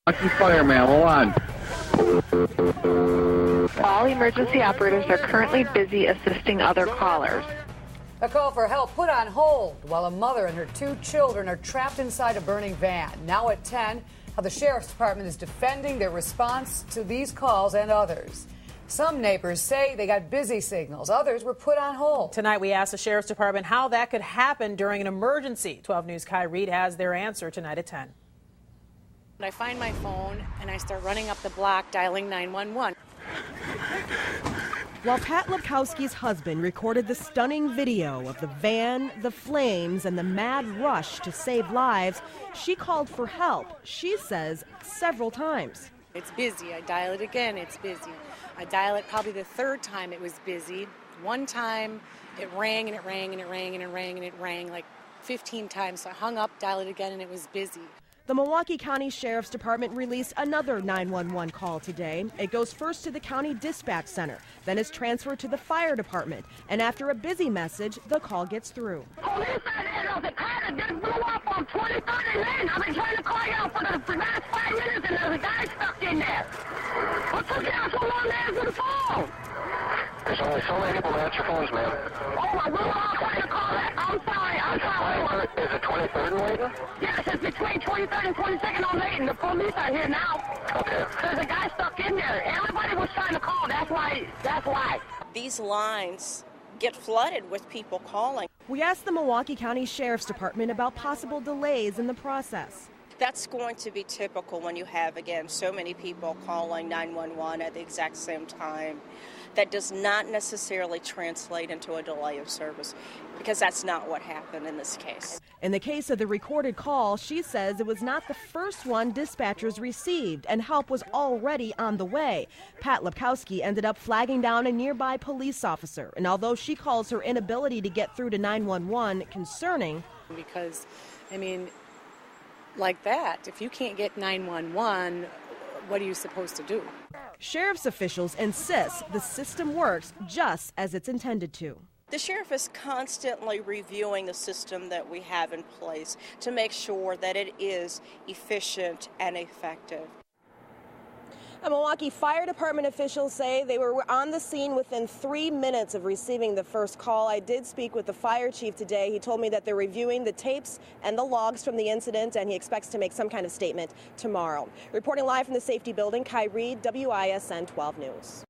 Lucky fireman, hold on. All emergency operators are currently busy assisting other callers. A call for help put on hold while a mother and her 2 children are trapped inside a burning van. Now at 10, how the Sheriff's Department is defending their response to these calls and others. Some neighbors say they got busy signals. Others were put on hold. Tonight, we asked the Sheriff's Department how that could happen during an emergency. 12 News' Kai Reed has their answer tonight at 10. I find my phone and I start running up the block dialing 911. While Pat Lepkowski's husband recorded the stunning video of the van, the flames, and the mad rush to save lives, she called for help, she says, several times. It's busy. I dial it again, it's busy. I dial it probably the 3rd time it was busy. One time it rang and it rang and it rang and it rang and it rang like 15 times. So I hung up, dialed it again, and it was busy. The Milwaukee County Sheriff's Department released another 911 call today. It goes first to the county dispatch center, then is transferred to the fire department. And after a busy message, the call gets through. Police at the car that just blew up on 23rd and Lane. I've been trying to call y'all for the last 5 minutes, and there's a guy stuck in there. What took y'all so long to answer the phone? There's only so many people to answer phones, man. Oh, my, we were all trying to call that. I'm sorry. Is it 23rd and Layton? Yes, it's between 23rd and 22nd on Layton. The police are here now. Okay. There's a guy stuck in there. Everybody was trying to call. That's why. These lines get flooded with people calling. We asked the Milwaukee County Sheriff's Department about possible delays in the process. That's going to be typical when you have, again, so many people calling 911 at the exact same time. That does not necessarily translate into a delay of service, because that's not what happened in this case. In the case of the recorded call, she says it was not the first one dispatchers received, and help was already on the way. Pat Lepkowski ended up flagging down a nearby police officer, and although she calls her inability to get through to 911 concerning, Because, I mean, like that, if you can't get 911, what are you supposed to do? sheriff's officials insist the system works just as it's intended to. The sheriff is constantly reviewing the system that we have in place to make sure that it is efficient and effective. Milwaukee Fire Department officials say they were on the scene within 3 minutes of receiving the first call. I did speak with the fire chief today. He told me that they're reviewing the tapes and the logs from the incident, and he expects to make some kind of statement tomorrow. Reporting live from the safety building, Kai Reed, WISN 12 News.